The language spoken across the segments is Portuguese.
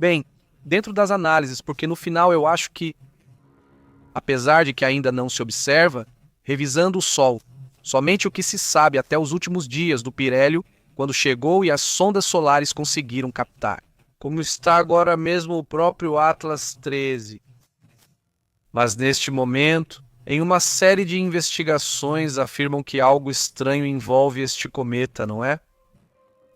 Bem, dentro das análises, porque no final eu acho que, apesar de que ainda não se observa, revisando o Sol, somente o que se sabe até os últimos dias do Pirélio, quando chegou e as sondas solares conseguiram captar. Como está agora mesmo o próprio Atlas 13. Mas neste momento, em uma série de investigações afirmam que algo estranho envolve este cometa, não é?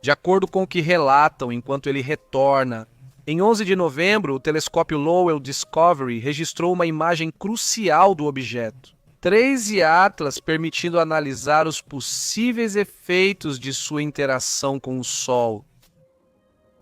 De acordo com o que relatam enquanto ele retorna, em 11 de novembro, o telescópio Lowell Discovery registrou uma imagem crucial do objeto. 13 atlas permitindo analisar os possíveis efeitos de sua interação com o Sol.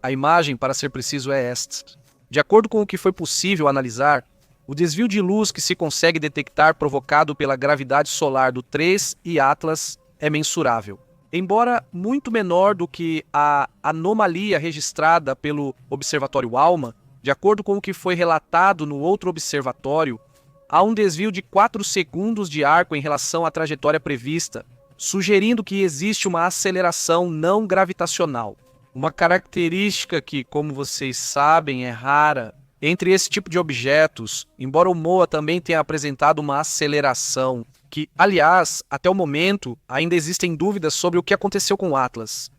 A imagem, para ser preciso, é esta. De acordo com o que foi possível analisar, o desvio de luz que se consegue detectar provocado pela gravidade solar do 3 e Atlas é mensurável. Embora muito menor do que a anomalia registrada pelo Observatório ALMA, de acordo com o que foi relatado no outro observatório, há um desvio de 4 segundos de arco em relação à trajetória prevista, sugerindo que existe uma aceleração não gravitacional. Uma característica que, como vocês sabem, é rara entre esse tipo de objetos, embora o MOA também tenha apresentado uma aceleração, que, aliás, até o momento, ainda existem dúvidas sobre o que aconteceu com o Atlas.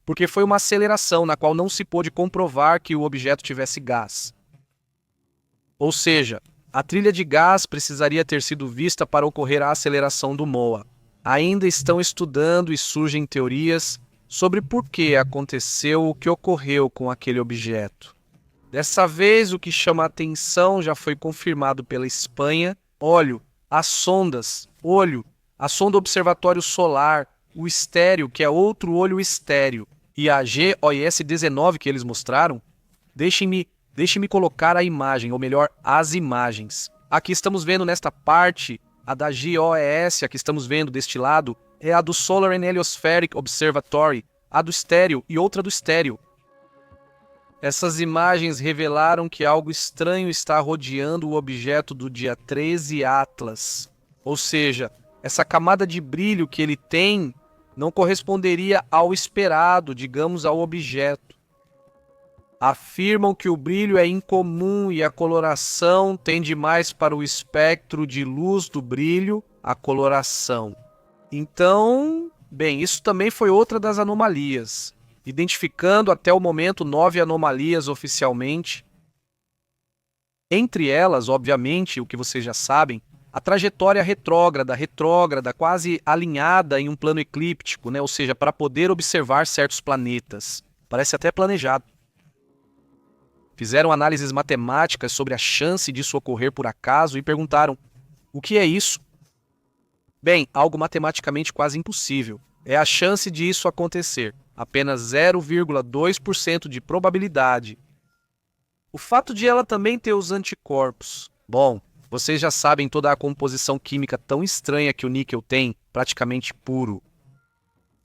Porque foi uma aceleração na qual não se pôde comprovar que o objeto tivesse gás. Ou seja, a trilha de gás precisaria ter sido vista para ocorrer a aceleração do MOA. Ainda estão estudando e surgem teorias sobre por que aconteceu o que ocorreu com aquele objeto. Dessa vez, o que chama a atenção já foi confirmado pela Espanha. A sonda Observatório Solar, o estéreo, que é outro olho estéreo, e a GOES-19 que eles mostraram. Deixem-me colocar a imagem, ou melhor, as imagens. Aqui estamos vendo nesta parte, a da GOES, a que estamos vendo deste lado, é a do Solar and Heliospheric Observatory, a do estéreo e outra do estéreo. Essas imagens revelaram que algo estranho está rodeando o objeto do dia 13 Atlas. Ou seja, essa camada de brilho que ele tem não corresponderia ao esperado, digamos, ao objeto. Afirmam que o brilho é incomum e a coloração tende mais para o espectro de luz do brilho, a coloração. Então, bem, isso também foi outra das anomalias. Identificando até o momento 9 anomalias oficialmente. Entre elas, obviamente, o que vocês já sabem, a trajetória retrógrada, quase alinhada em um plano eclíptico, né? Ou seja, para poder observar certos planetas. Parece até planejado. Fizeram análises matemáticas sobre a chance disso ocorrer por acaso e perguntaram: o que é isso? Bem, algo matematicamente quase impossível. É a chance de isso acontecer. Apenas 0,2% de probabilidade. O fato de ela também ter os anticorpos. Bom, vocês já sabem toda a composição química tão estranha que o níquel tem, praticamente puro.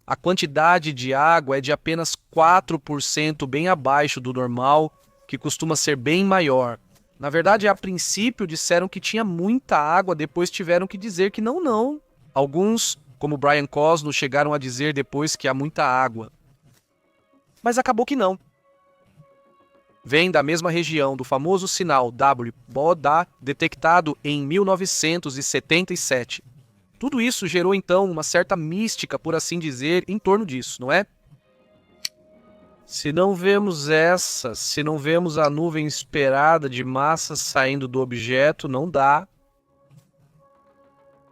A quantidade de água é de apenas 4%, bem abaixo do normal, que costuma ser bem maior. Na verdade, a princípio disseram que tinha muita água, depois tiveram que dizer que não. Alguns, como Brian Cosno, chegaram a dizer depois que há muita água. Mas acabou que não. Vem da mesma região do famoso sinal WBODA, detectado em 1977. Tudo isso gerou então uma certa mística, por assim dizer, em torno disso, não é? Se não vemos a nuvem esperada de massa saindo do objeto, não dá.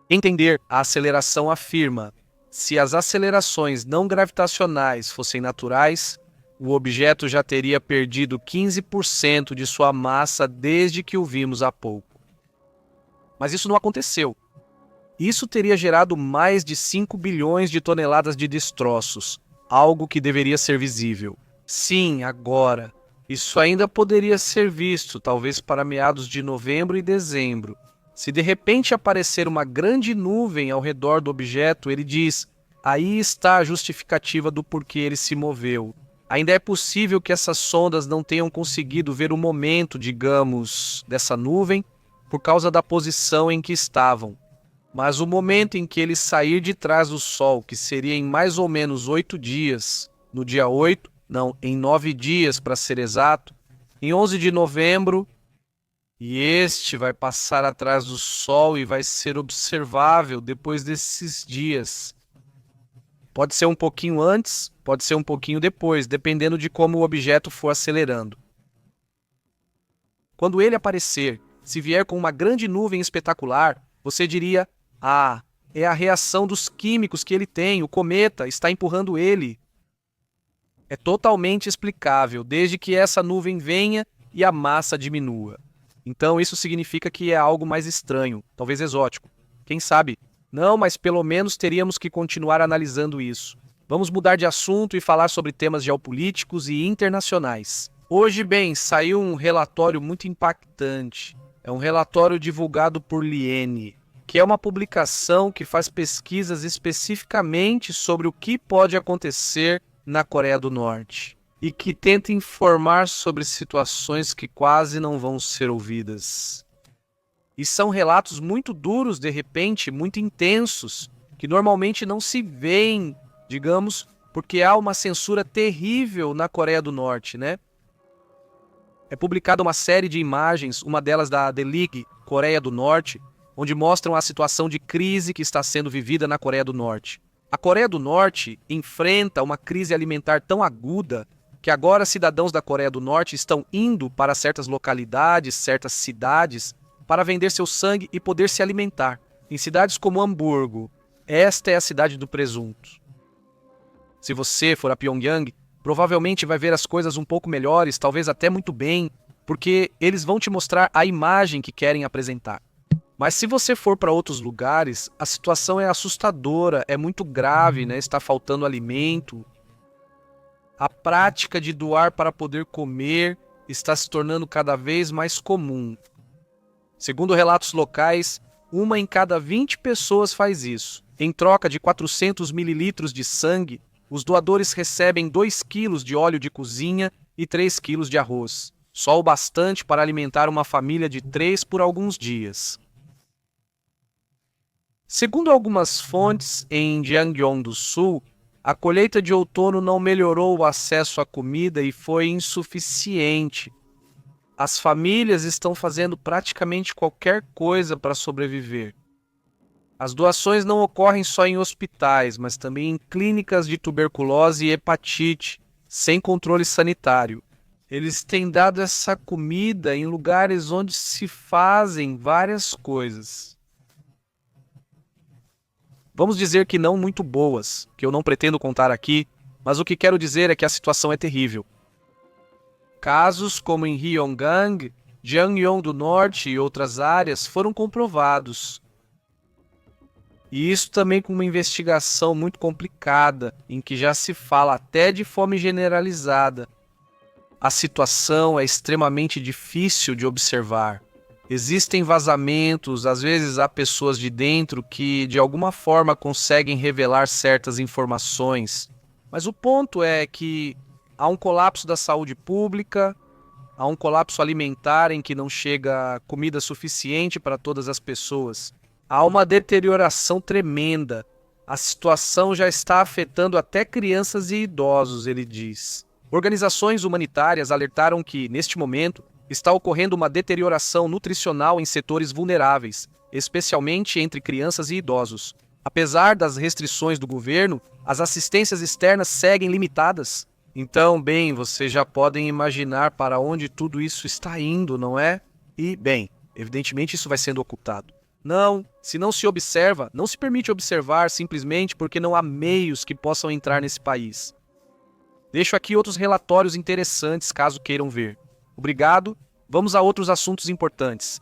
Entender a aceleração afirma: se as acelerações não gravitacionais fossem naturais, o objeto já teria perdido 15% de sua massa desde que o vimos há pouco. Mas isso não aconteceu. Isso teria gerado mais de 5 bilhões de toneladas de destroços, algo que deveria ser visível. Sim, agora. Isso ainda poderia ser visto, talvez para meados de novembro e dezembro. Se de repente aparecer uma grande nuvem ao redor do objeto, ele diz: aí está a justificativa do porquê ele se moveu. Ainda é possível que essas sondas não tenham conseguido ver o momento, digamos, dessa nuvem, por causa da posição em que estavam. Mas o momento em que ele sair de trás do Sol, que seria em mais ou menos 8 dias, no dia 8, Não, em 9 dias para ser exato, em 11 de novembro, e este vai passar atrás do Sol e vai ser observável depois desses dias. Pode ser um pouquinho antes, pode ser um pouquinho depois, dependendo de como o objeto for acelerando. Quando ele aparecer, se vier com uma grande nuvem espetacular, você diria: ah, é a reação dos químicos que ele tem, o cometa está empurrando ele. É totalmente explicável, desde que essa nuvem venha e a massa diminua. Então isso significa que é algo mais estranho, talvez exótico. Quem sabe? Não, mas pelo menos teríamos que continuar analisando isso. Vamos mudar de assunto e falar sobre temas geopolíticos e internacionais. Hoje, bem, saiu um relatório muito impactante. É um relatório divulgado por Liene, que é uma publicação que faz pesquisas especificamente sobre o que pode acontecer na Coreia do Norte e que tenta informar sobre situações que quase não vão ser ouvidas. E são relatos muito duros, de repente, muito intensos, que normalmente não se veem, digamos, porque há uma censura terrível na Coreia do Norte, né? É publicada uma série de imagens, uma delas da The League, Coreia do Norte, onde mostram a situação de crise que está sendo vivida na Coreia do Norte. A Coreia do Norte enfrenta uma crise alimentar tão aguda que agora cidadãos da Coreia do Norte estão indo para certas localidades, certas cidades, para vender seu sangue e poder se alimentar. Em cidades como Hamburgo, esta é a cidade do presunto. Se você for a Pyongyang, provavelmente vai ver as coisas um pouco melhores, talvez até muito bem, porque eles vão te mostrar a imagem que querem apresentar. Mas se você for para outros lugares, a situação é assustadora, é muito grave, né? Está faltando alimento. A prática de doar para poder comer está se tornando cada vez mais comum. Segundo relatos locais, 1 em cada 20 pessoas faz isso. Em troca de 400 mililitros de sangue, os doadores recebem 2 quilos de óleo de cozinha e 3 quilos de arroz. Só o bastante para alimentar uma família de 3 por alguns dias. Segundo algumas fontes, em Gyeonggi do Sul, a colheita de outono não melhorou o acesso à comida e foi insuficiente. As famílias estão fazendo praticamente qualquer coisa para sobreviver. As doações não ocorrem só em hospitais, mas também em clínicas de tuberculose e hepatite, sem controle sanitário. Eles têm dado essa comida em lugares onde se fazem várias coisas. Vamos dizer que não muito boas, que eu não pretendo contar aqui, mas o que quero dizer é que a situação é terrível. Casos como em Ryonggang, Gangneung do Norte e outras áreas foram comprovados. E isso também com uma investigação muito complicada, em que já se fala até de fome generalizada. A situação é extremamente difícil de observar. Existem vazamentos, às vezes há pessoas de dentro que de alguma forma conseguem revelar certas informações. Mas o ponto é que há um colapso da saúde pública, há um colapso alimentar em que não chega comida suficiente para todas as pessoas. Há uma deterioração tremenda. A situação já está afetando até crianças e idosos, ele diz. Organizações humanitárias alertaram que, neste momento, está ocorrendo uma deterioração nutricional em setores vulneráveis, especialmente entre crianças e idosos. Apesar das restrições do governo, as assistências externas seguem limitadas. Então, bem, vocês já podem imaginar para onde tudo isso está indo, não é? E, bem, evidentemente isso vai sendo ocultado. Não, se não se observa, não se permite observar simplesmente porque não há meios que possam entrar nesse país. Deixo aqui outros relatórios interessantes caso queiram ver. Obrigado, vamos a outros assuntos importantes.